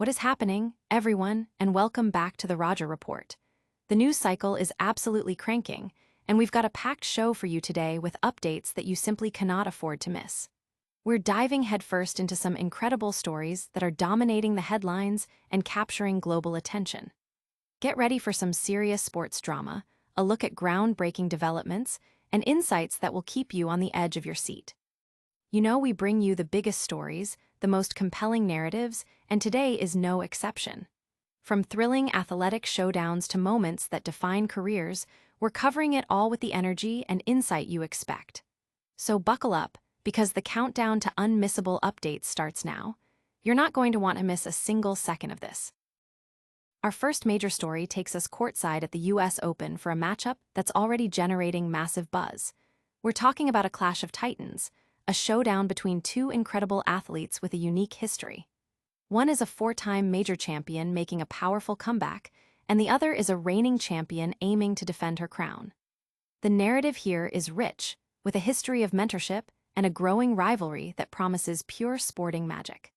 What is happening, everyone, and welcome back to the Roger Report. The news cycle is absolutely cranking, and we've got a packed show for you today with updates that you simply cannot afford to miss. We're diving headfirst into some incredible stories that are dominating the headlines and capturing global attention. Get ready for some serious sports drama, a look at groundbreaking developments, and insights that will keep you on the edge of your seat. You know, we bring you the biggest stories, the most compelling narratives, and today is no exception. From thrilling athletic showdowns to moments that define careers, we're covering it all with the energy and insight you expect. So buckle up, because the countdown to unmissable updates starts now. You're not going to want to miss a single second of this. Our first major story takes us courtside at the US Open for a matchup that's already generating massive buzz. We're talking about a clash of titans, a showdown between two incredible athletes with a unique history. One is a four-time major champion making a powerful comeback, and the other is a reigning champion aiming to defend her crown. The narrative here is rich, with a history of mentorship and a growing rivalry that promises pure sporting magic.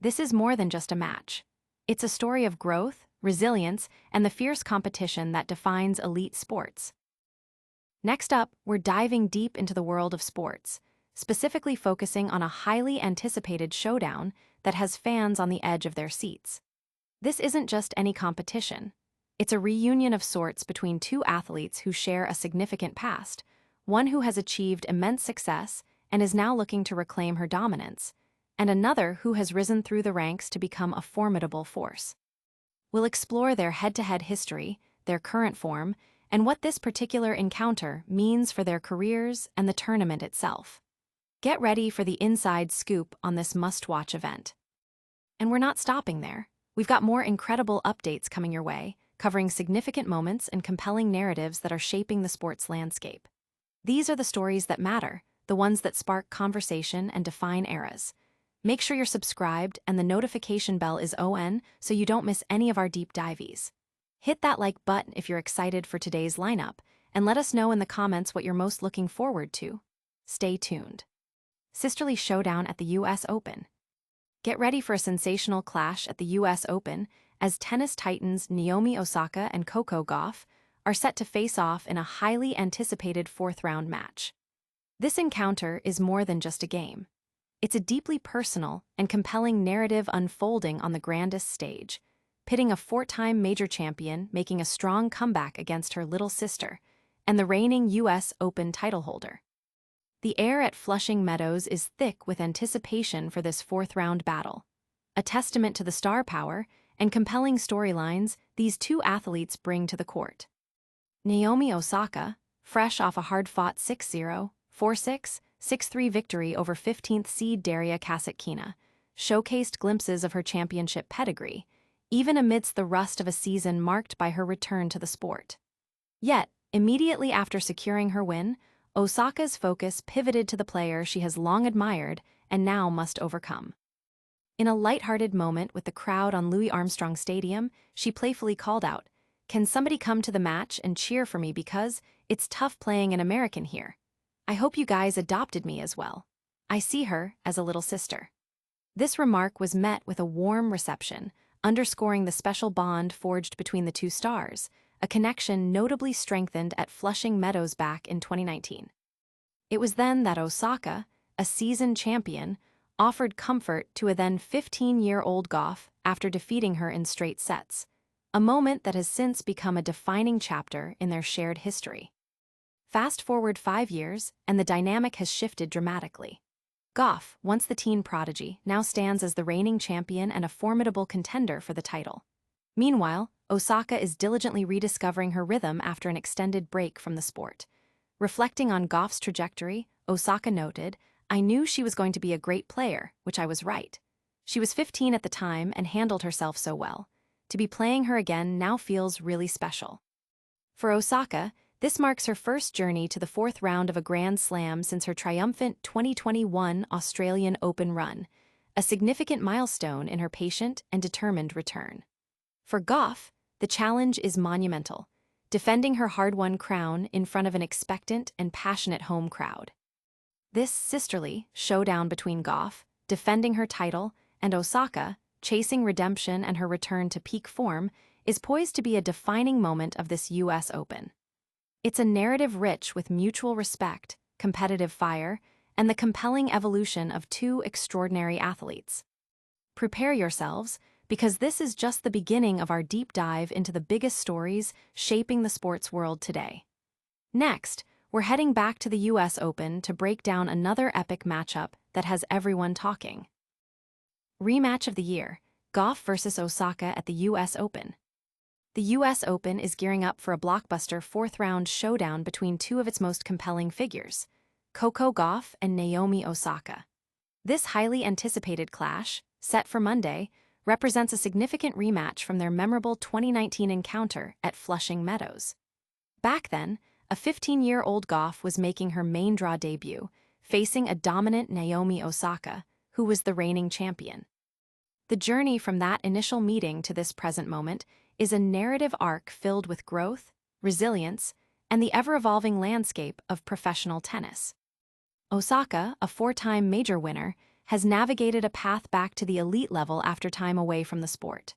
This is more than just a match. It's a story of growth, resilience, and the fierce competition that defines elite sports. Next up, we're diving deep into the world of sports, specifically focusing on a highly anticipated showdown that has fans on the edge of their seats. This isn't just any competition. It's a reunion of sorts between two athletes who share a significant past, one who has achieved immense success and is now looking to reclaim her dominance, and another who has risen through the ranks to become a formidable force. We'll explore their head-to-head history, their current form, and what this particular encounter means for their careers and the tournament itself. Get ready for the inside scoop on this must-watch event. And we're not stopping there. We've got more incredible updates coming your way, covering significant moments and compelling narratives that are shaping the sports landscape. These are the stories that matter, the ones that spark conversation and define eras. Make sure you're subscribed and the notification bell is on so you don't miss any of our deep dives. Hit that like button if you're excited for today's lineup, and let us know in the comments what you're most looking forward to. Stay tuned. Sisterly showdown at the US Open. Get ready for a sensational clash at the US Open as tennis titans Naomi Osaka and Coco Gauff are set to face off in a highly anticipated fourth-round match. This encounter is more than just a game. It's a deeply personal and compelling narrative unfolding on the grandest stage, pitting a four-time major champion making a strong comeback against her little sister and the reigning US Open title holder. The air at Flushing Meadows is thick with anticipation for this fourth-round battle. A testament to the star power and compelling storylines these two athletes bring to the court. Naomi Osaka, fresh off a hard-fought 6-0, 4-6, 6-3 victory over 15th seed Daria Kasatkina, showcased glimpses of her championship pedigree, even amidst the rust of a season marked by her return to the sport. Yet, immediately after securing her win, Osaka's focus pivoted to the player she has long admired and now must overcome. In a lighthearted moment with the crowd on Louis Armstrong Stadium, she playfully called out, "Can somebody come to the match and cheer for me because it's tough playing an American here? I hope you guys adopted me as well. I see her as a little sister." This remark was met with a warm reception, underscoring the special bond forged between the two stars, a connection notably strengthened at Flushing Meadows back in 2019. It was then that Osaka, a seasoned champion, offered comfort to a then 15-year-old Gauff after defeating her in straight sets, a moment that has since become a defining chapter in their shared history. Fast forward 5 years, and the dynamic has shifted dramatically. Gauff, once the teen prodigy, now stands as the reigning champion and a formidable contender for the title. Meanwhile, Osaka is diligently rediscovering her rhythm after an extended break from the sport. Reflecting on Gauff's trajectory, Osaka noted, "I knew she was going to be a great player, which I was right. She was 15 at the time and handled herself so well. To be playing her again now feels really special." For Osaka, this marks her first journey to the fourth round of a Grand Slam since her triumphant 2021 Australian Open run, a significant milestone in her patient and determined return. For Gauff, the challenge is monumental, defending her hard-won crown in front of an expectant and passionate home crowd. This sisterly showdown between Gauff, defending her title, and Osaka, chasing redemption and her return to peak form, is poised to be a defining moment of this U.S. Open. It's a narrative rich with mutual respect, competitive fire, and the compelling evolution of two extraordinary athletes. Prepare yourselves, because this is just the beginning of our deep dive into the biggest stories shaping the sports world today. Next, we're heading back to the U.S. Open to break down another epic matchup that has everyone talking. Rematch of the year, Gauff versus Osaka at the U.S. Open. The U.S. Open is gearing up for a blockbuster fourth-round showdown between two of its most compelling figures, Coco Gauff and Naomi Osaka. This highly anticipated clash, set for Monday, represents a significant rematch from their memorable 2019 encounter at Flushing Meadows. Back then, a 15-year-old Gauff was making her main draw debut, facing a dominant Naomi Osaka, who was the reigning champion. The journey from that initial meeting to this present moment is a narrative arc filled with growth, resilience, and the ever-evolving landscape of professional tennis. Osaka, a four-time major winner, has navigated a path back to the elite level after time away from the sport.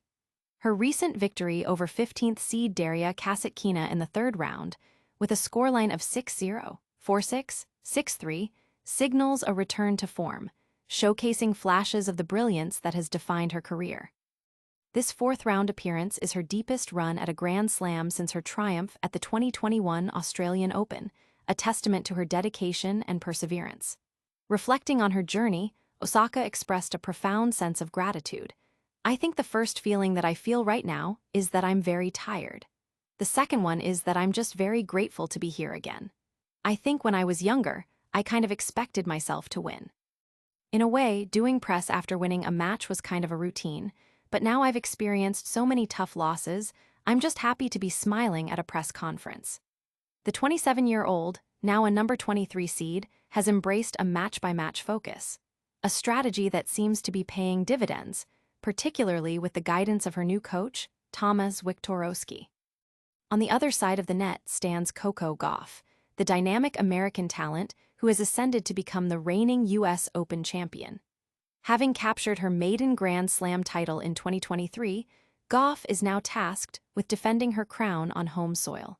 Her recent victory over 15th seed Daria Kasatkina in the third round, with a scoreline of 6-0, 4-6, 6-3, signals a return to form, showcasing flashes of the brilliance that has defined her career. This fourth-round appearance is her deepest run at a Grand Slam since her triumph at the 2021 Australian Open, a testament to her dedication and perseverance. Reflecting on her journey, Osaka expressed a profound sense of gratitude. "I think the first feeling that I feel right now is that I'm very tired. The second one is that I'm just very grateful to be here again. I think when I was younger, I kind of expected myself to win. In a way, doing press after winning a match was kind of a routine, but now I've experienced so many tough losses, I'm just happy to be smiling at a press conference." The 27-year-old, now a number 23 seed, has embraced a match-by-match focus, a strategy that seems to be paying dividends, particularly with the guidance of her new coach, Tomasz Wiktorowski. On the other side of the net stands Coco Gauff, the dynamic American talent who has ascended to become the reigning U.S. Open champion. Having captured her maiden Grand Slam title in 2023, Gauff is now tasked with defending her crown on home soil.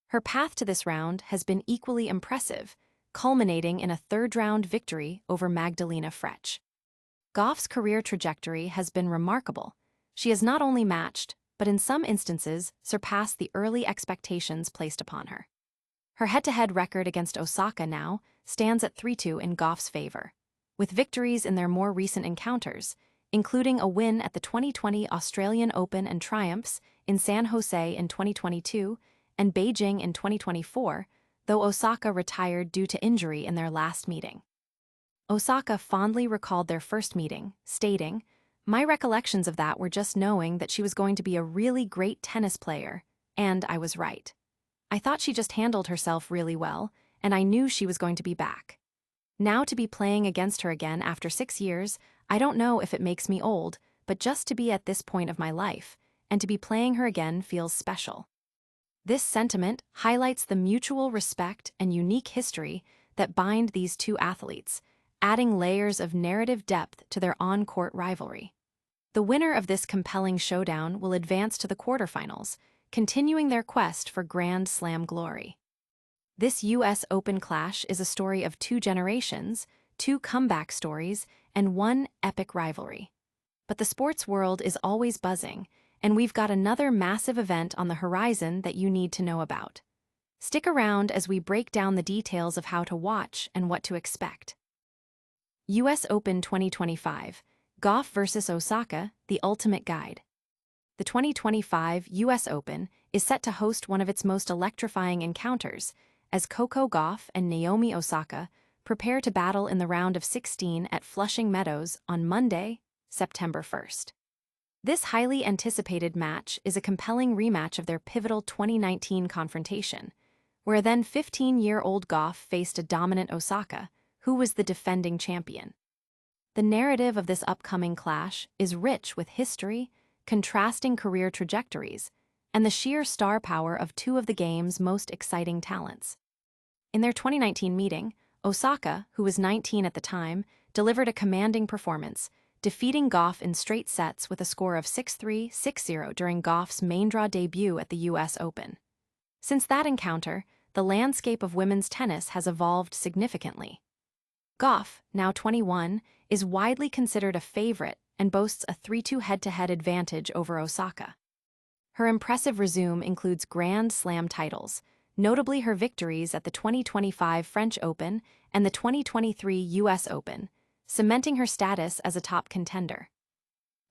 Her path to this round has been equally impressive, culminating in a third-round victory over Magdalena Frech. Gauff's career trajectory has been remarkable. She has not only matched, but in some instances surpassed the early expectations placed upon her. Her head-to-head record against Osaka now stands at 3-2 in Gauff's favor, with victories in their more recent encounters, including a win at the 2020 Australian Open and triumphs in San Jose in 2022 and Beijing in 2024, though Osaka retired due to injury in their last meeting. Osaka fondly recalled their first meeting, stating, "My recollections of that were just knowing that she was going to be a really great tennis player, and I was right. I thought she just handled herself really well, and I knew she was going to be back. Now to be playing against her again after 6 years, I don't know if it makes me old, but just to be at this point of my life, and to be playing her again feels special." This sentiment highlights the mutual respect and unique history that bind these two athletes, adding layers of narrative depth to their on-court rivalry. The winner of this compelling showdown will advance to the quarterfinals, continuing their quest for Grand Slam glory. This U.S. Open clash is a story of two generations, two comeback stories, and one epic rivalry. But the sports world is always buzzing, and we've got another massive event on the horizon that you need to know about. Stick around as we break down the details of how to watch and what to expect. U.S. Open 2025, Gauff vs. Osaka, the ultimate guide. The 2025 U.S. Open is set to host one of its most electrifying encounters, as Coco Gauff and Naomi Osaka prepare to battle in the round of 16 at Flushing Meadows on Monday, September 1st. This highly anticipated match is a compelling rematch of their pivotal 2019 confrontation, where then 15-year-old Gauff faced a dominant Osaka, who was the defending champion. The narrative of this upcoming clash is rich with history, contrasting career trajectories, and the sheer star power of two of the game's most exciting talents. In their 2019 meeting, Osaka, who was 19 at the time, delivered a commanding performance, defeating Gauff in straight sets with a score of 6-3, 6-0 during Gauff's main draw debut at the US Open. Since that encounter, the landscape of women's tennis has evolved significantly. Gauff, now 21, is widely considered a favorite and boasts a 3-2 head-to-head advantage over Osaka. Her impressive resume includes Grand Slam titles, notably her victories at the 2025 French Open and the 2023 US Open, cementing her status as a top contender.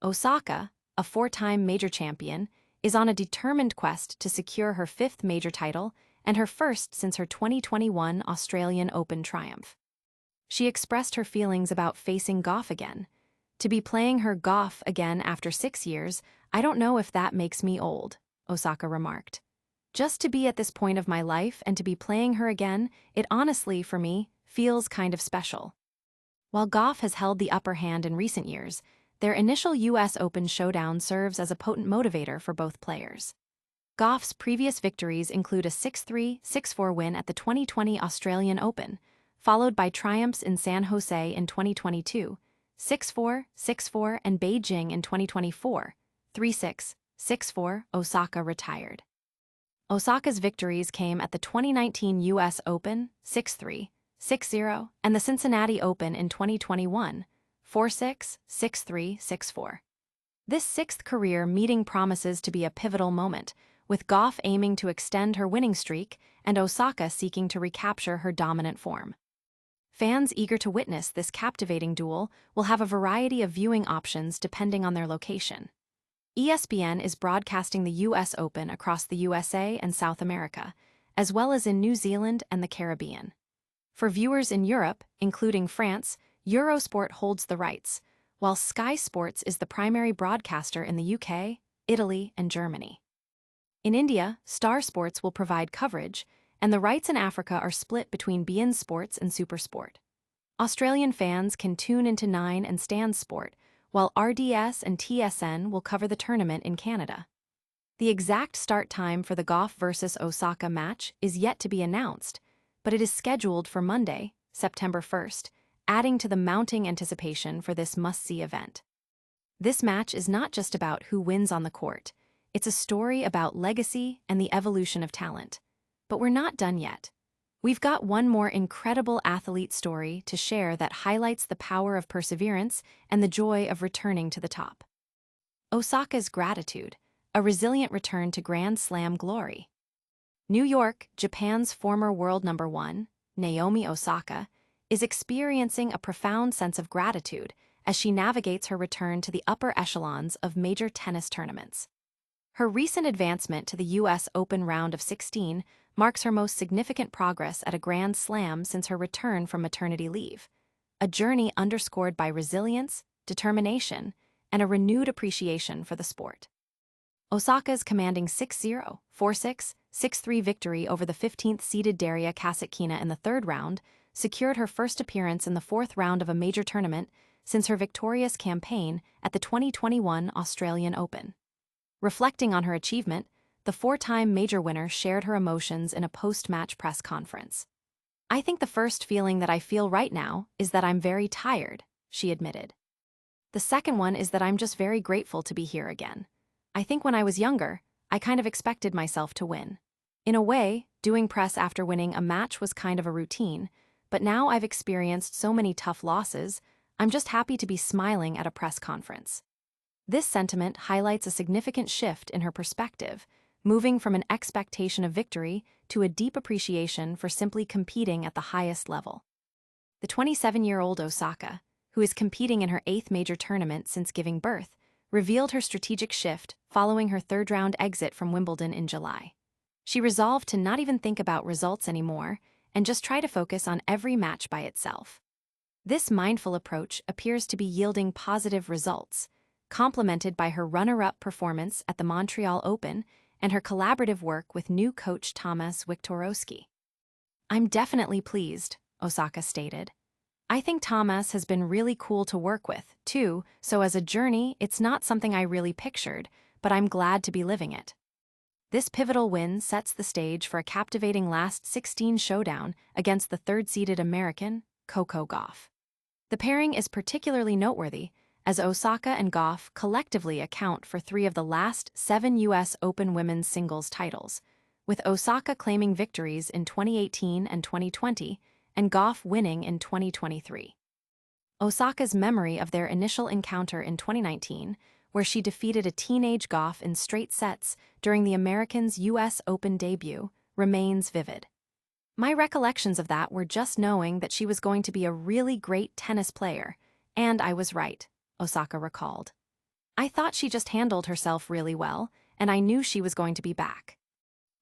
Osaka, a four-time major champion, is on a determined quest to secure her fifth major title and her first since her 2021 Australian Open triumph. She expressed her feelings about facing Gauff again. "To be playing her Gauff again after 6 years, I don't know if that makes me old," Osaka remarked. "Just to be at this point of my life and to be playing her again, it honestly, for me, feels kind of special." While Gauff has held the upper hand in recent years, their initial US Open showdown serves as a potent motivator for both players. Gauff's previous victories include a 6-3, 6-4 win at the 2020 Australian Open, followed by triumphs in San Jose in 2022, 6-4, 6-4, and Beijing in 2024, 3-6, 6-4. Osaka retired. Osaka's victories came at the 2019 US Open, 6-3, 6-0, and the Cincinnati Open in 2021, 4-6, 6-3, 6-4. This sixth career meeting promises to be a pivotal moment, with Gauff aiming to extend her winning streak and Osaka seeking to recapture her dominant form. Fans eager to witness this captivating duel will have a variety of viewing options depending on their location. ESPN is broadcasting the US Open across the USA and South America, as well as in New Zealand and the Caribbean. For viewers in Europe, including France, Eurosport holds the rights, while Sky Sports is the primary broadcaster in the UK, Italy, and Germany. In India, Star Sports will provide coverage, and the rights in Africa are split between beIN Sports and SuperSport. Australian fans can tune into 9 and Stan Sport, while RDS and TSN will cover the tournament in Canada. The exact start time for the Gauff vs. Osaka match is yet to be announced, but it is scheduled for Monday, September 1st, adding to the mounting anticipation for this must-see event. This match is not just about who wins on the court. It's a story about legacy and the evolution of talent. But we're not done yet. We've got one more incredible athlete story to share that highlights the power of perseverance and the joy of returning to the top. Osaka's gratitude, a resilient return to Grand Slam glory. New York, Japan's former world number 1, Naomi Osaka, is experiencing a profound sense of gratitude as she navigates her return to the upper echelons of major tennis tournaments. Her recent advancement to the US Open round of 16 marks her most significant progress at a Grand Slam since her return from maternity leave, a journey underscored by resilience, determination, and a renewed appreciation for the sport. Osaka's commanding 6-0, 4-6, 6-3 victory over the 15th-seeded Daria Kasatkina in the third round secured her first appearance in the fourth round of a major tournament since her victorious campaign at the 2021 Australian Open. Reflecting on her achievement, the four-time major winner shared her emotions in a post-match press conference. "I think the first feeling that I feel right now is that I'm very tired," she admitted. "The second one is that I'm just very grateful to be here again. I think when I was younger, I kind of expected myself to win. In a way, doing press after winning a match was kind of a routine, but now I've experienced so many tough losses, I'm just happy to be smiling at a press conference." This sentiment highlights a significant shift in her perspective, moving from an expectation of victory to a deep appreciation for simply competing at the highest level. The 27-year-old Osaka, who is competing in her 8th major tournament since giving birth, revealed her strategic shift following her third-round exit from Wimbledon in July. She resolved to not even think about results anymore and just try to focus on every match by itself. This mindful approach appears to be yielding positive results, complemented by her runner-up performance at the Montreal Open and her collaborative work with new coach Tomasz Wiktorowski. "I'm definitely pleased," Osaka stated. "I think Tomasz has been really cool to work with, too, so as a journey, it's not something I really pictured, but I'm glad to be living it." This pivotal win sets the stage for a captivating last 16 showdown against the third-seeded American, Coco Gauff. The pairing is particularly noteworthy, as Osaka and Gauff collectively account for 3 of the last 7 U.S. Open women's singles titles, with Osaka claiming victories in 2018 and 2020, and Gauff winning in 2023. Osaka's memory of their initial encounter in 2019, where she defeated a teenage Gauff in straight sets during the Americans' U.S. Open debut, remains vivid. My recollections of that were just knowing that she was going to be a really great tennis player, and I was right, Osaka recalled. I thought she just handled herself really well, and I knew she was going to be back.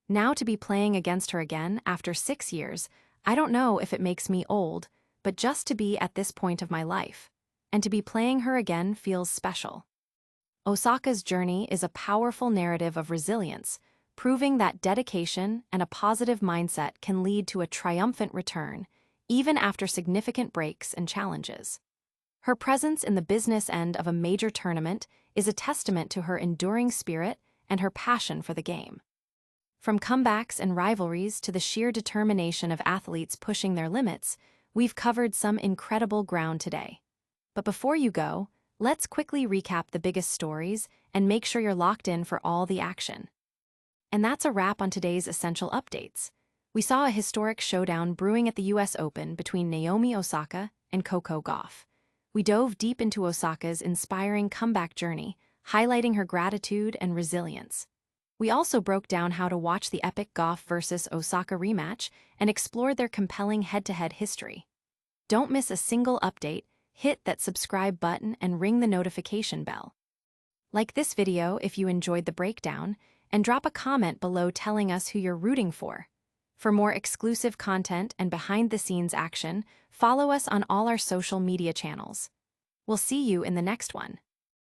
Now to be playing against her again after 6 years, I don't know if it makes me old, but just to be at this point of my life, and to be playing her again feels special. Osaka's journey is a powerful narrative of resilience, proving that dedication and a positive mindset can lead to a triumphant return, even after significant breaks and challenges. Her presence in the business end of a major tournament is a testament to her enduring spirit and her passion for the game. From comebacks and rivalries to the sheer determination of athletes pushing their limits, we've covered some incredible ground today. But before you go, let's quickly recap the biggest stories and make sure you're locked in for all the action. And that's a wrap on today's essential updates. We saw a historic showdown brewing at the US Open between Naomi Osaka and Coco Gauff. We dove deep into Osaka's inspiring comeback journey, highlighting her gratitude and resilience. We also broke down how to watch the epic Gauff versus Osaka rematch and explored their compelling head-to-head history. Don't miss a single update, hit that subscribe button and ring the notification bell. Like this video if you enjoyed the breakdown, and drop a comment below telling us who you're rooting for. For more exclusive content and behind-the-scenes action, follow us on all our social media channels. We'll see you in the next one.